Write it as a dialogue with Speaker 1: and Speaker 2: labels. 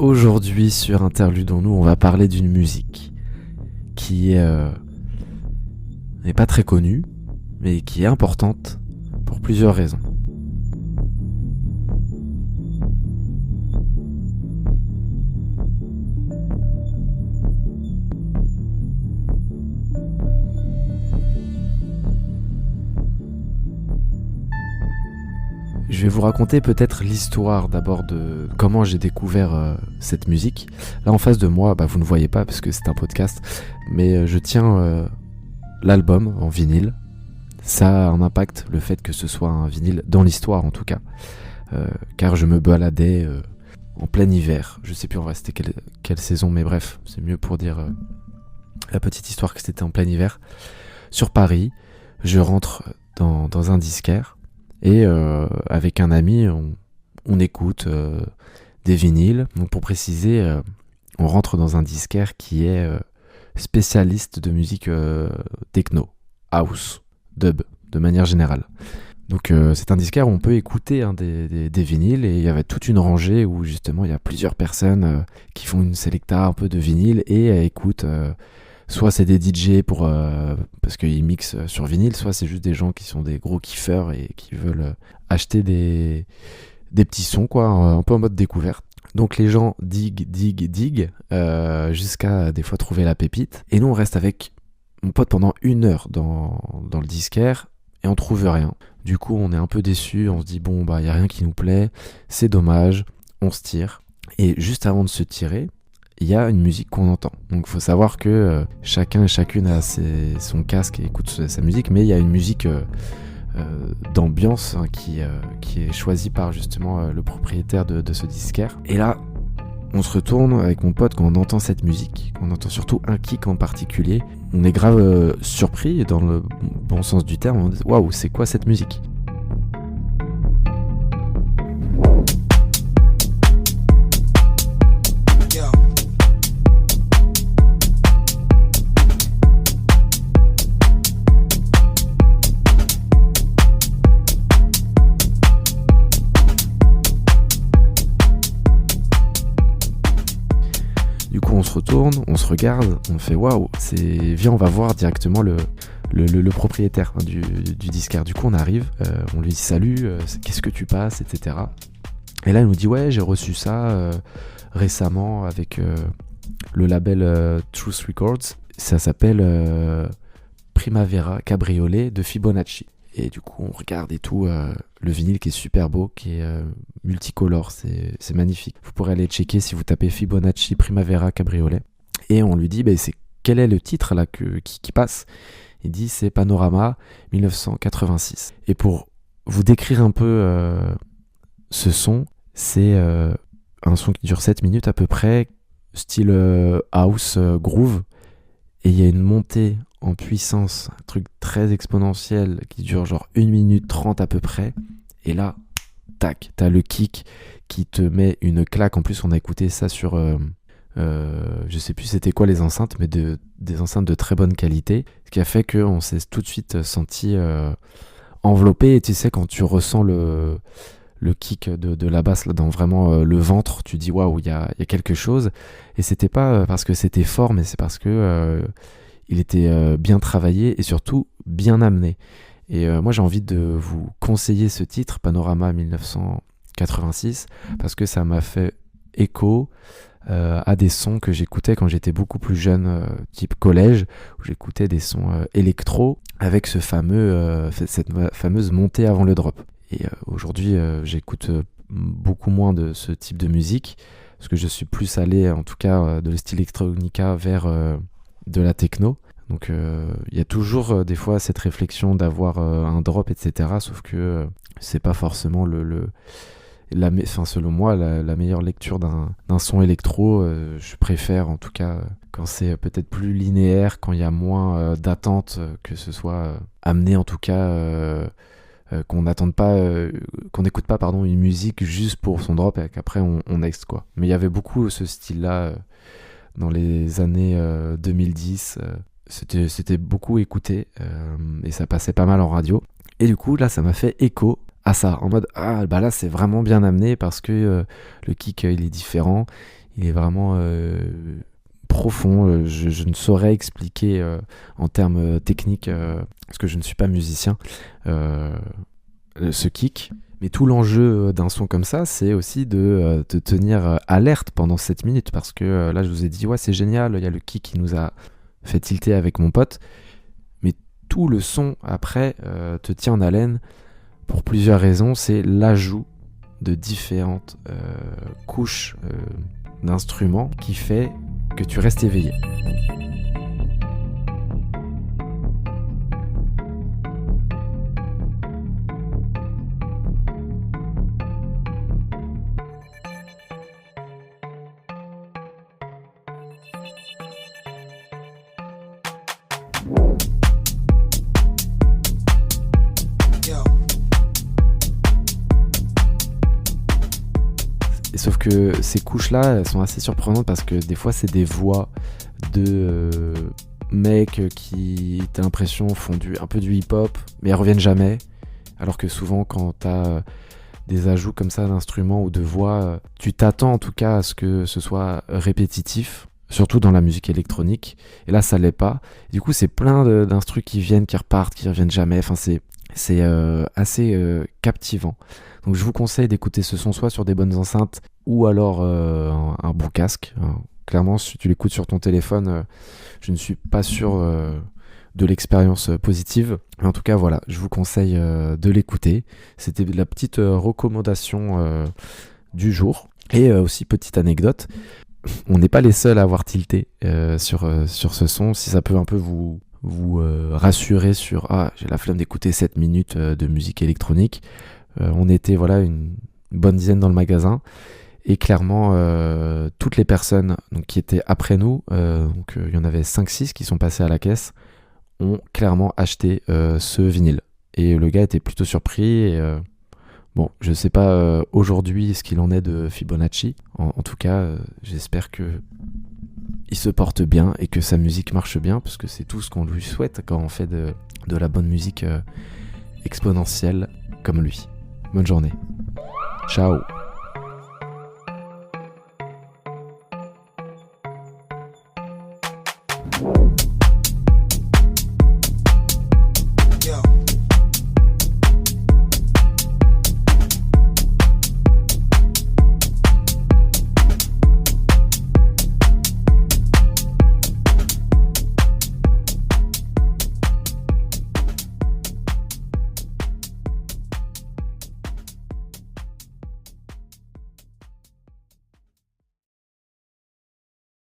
Speaker 1: Aujourd'hui sur Interludons-nous, on va parler d'une musique qui n'est pas très connue, mais qui est importante pour plusieurs raisons. Je vais vous raconter peut-être l'histoire d'abord de comment j'ai découvert cette musique. Là en face de moi, vous ne voyez pas parce que c'est un podcast, mais je tiens l'album en vinyle. Ça a un impact, le fait que ce soit un vinyle, dans l'histoire en tout cas. Car je me baladais en plein hiver. Je sais plus en vrai c'était quelle saison, mais bref, c'est mieux pour dire la petite histoire que c'était en plein hiver. Sur Paris, je rentre dans un disquaire. Et avec un ami, on écoute des vinyles. Donc pour préciser, on rentre dans un disquaire qui est spécialiste de musique techno, house, dub, de manière générale. Donc c'est un disquaire où on peut écouter des vinyles, et il y avait toute une rangée où justement il y a plusieurs personnes qui font une selecta un peu de vinyles et écoutent... soit c'est des DJ parce qu'ils mixent sur vinyle, soit c'est juste des gens qui sont des gros kiffeurs et qui veulent acheter des petits sons, quoi, un peu en mode découverte. Donc les gens diguent jusqu'à des fois trouver la pépite. Et nous on reste avec mon pote pendant 1 heure dans le disquaire et on trouve rien. Du coup on est un peu déçus, on se dit bon y a rien qui nous plaît, c'est dommage, on se tire. Et juste avant de se tirer, il y a une musique qu'on entend. Donc il faut savoir que chacun et chacune a son casque et écoute sa musique, mais il y a une musique d'ambiance qui est choisie par justement le propriétaire de ce disquaire. Et là, on se retourne avec mon pote quand on entend cette musique, on entend surtout un kick en particulier. On est grave surpris, dans le bon sens du terme, on dit waouh, c'est quoi cette musique ? Du coup, on se retourne, on se regarde, on fait waouh, viens, on va voir directement le propriétaire du disquaire. Du coup, on arrive, on lui dit salut, qu'est-ce que tu passes, etc. Et là, il nous dit ouais, j'ai reçu ça récemment avec le label Truth Records. Ça s'appelle Primavera Cabriolet de Fibonacci. Et du coup, on regarde et tout, le vinyle qui est super beau, qui est multicolore, c'est magnifique. Vous pourrez aller checker si vous tapez Fibonacci Primavera Cabriolet. Et on lui dit, quel est le titre là qui passe ? Il dit, c'est Panorama 1986. Et pour vous décrire un peu ce son, c'est un son qui dure 7 minutes à peu près, style house, groove. Et il y a une montée en puissance, un truc très exponentiel qui dure genre 1 minute 30 à peu près. Et là, tac, t'as le kick qui te met une claque. En plus, on a écouté ça sur, je sais plus c'était quoi les enceintes, mais des enceintes de très bonne qualité. Ce qui a fait qu'on s'est tout de suite senti enveloppé. Et tu sais, quand tu ressens le kick de la basse là, dans vraiment le ventre, tu dis waouh, il y a quelque chose. Et c'était pas parce que c'était fort, mais c'est parce que il était bien travaillé et surtout bien amené. Et moi j'ai envie de vous conseiller ce titre, Panorama 1986, parce que ça m'a fait écho à des sons que j'écoutais quand j'étais beaucoup plus jeune, type collège, où j'écoutais des sons électro avec cette fameuse montée avant le drop. Et aujourd'hui j'écoute beaucoup moins de ce type de musique, parce que je suis plus allé, en tout cas de style electronica vers de la techno. Donc il y a toujours des fois cette réflexion d'avoir un drop, etc. Sauf que c'est pas forcément selon moi la meilleure lecture d'un son électro. Je préfère en tout cas quand c'est peut-être plus linéaire, quand il y a moins d'attente, que ce soit amené en tout cas qu'on n'écoute pas une musique juste pour son drop et qu'après on next quoi. Mais il y avait beaucoup ce style-là dans les années 2010. C'était beaucoup écouté et ça passait pas mal en radio. Et du coup là ça m'a fait écho à ça, en mode là c'est vraiment bien amené parce que le kick il est différent, Il est vraiment profond. Je ne saurais expliquer en termes techniques, parce que je ne suis pas musicien, ce kick. Mais tout l'enjeu d'un son comme ça, c'est aussi de te tenir alerte pendant 7 minutes, parce que là, je vous ai dit, ouais, c'est génial, il y a le kick qui nous a fait tilter avec mon pote, mais tout le son après te tient en haleine pour plusieurs raisons. C'est l'ajout de différentes couches d'instruments qui fait que tu restes éveillé. Et sauf que ces couches-là, elles sont assez surprenantes parce que des fois, c'est des voix de mecs qui, t'as l'impression, font un peu du hip-hop, mais elles reviennent jamais. Alors que souvent, quand t'as des ajouts comme ça d'instruments ou de voix, tu t'attends en tout cas à ce que ce soit répétitif, surtout dans la musique électronique. Et là, ça l'est pas. Du coup, c'est plein d'instrus qui viennent, qui repartent, qui reviennent jamais. Enfin, c'est assez captivant. Donc je vous conseille d'écouter ce son soit sur des bonnes enceintes ou alors un bon casque. Clairement, si tu l'écoutes sur ton téléphone, je ne suis pas sûr de l'expérience positive. Mais en tout cas, voilà, je vous conseille de l'écouter. C'était la petite recommandation du jour. Et aussi, petite anecdote, on n'est pas les seuls à avoir tilté sur ce son. Si ça peut un peu vous rassurer sur « Ah, j'ai la flemme d'écouter 7 minutes de musique électronique », on était une bonne dizaine dans le magasin. Et clairement, toutes les personnes qui étaient après nous, il y en avait 5-6 qui sont passés à la caisse, ont clairement acheté ce vinyle. Et le gars était plutôt surpris. Et, bon, je sais pas aujourd'hui ce qu'il en est de Fibonacci. En tout cas, j'espère que il se porte bien et que sa musique marche bien, parce que c'est tout ce qu'on lui souhaite quand on fait de la bonne musique exponentielle comme lui. Bonne journée. Ciao.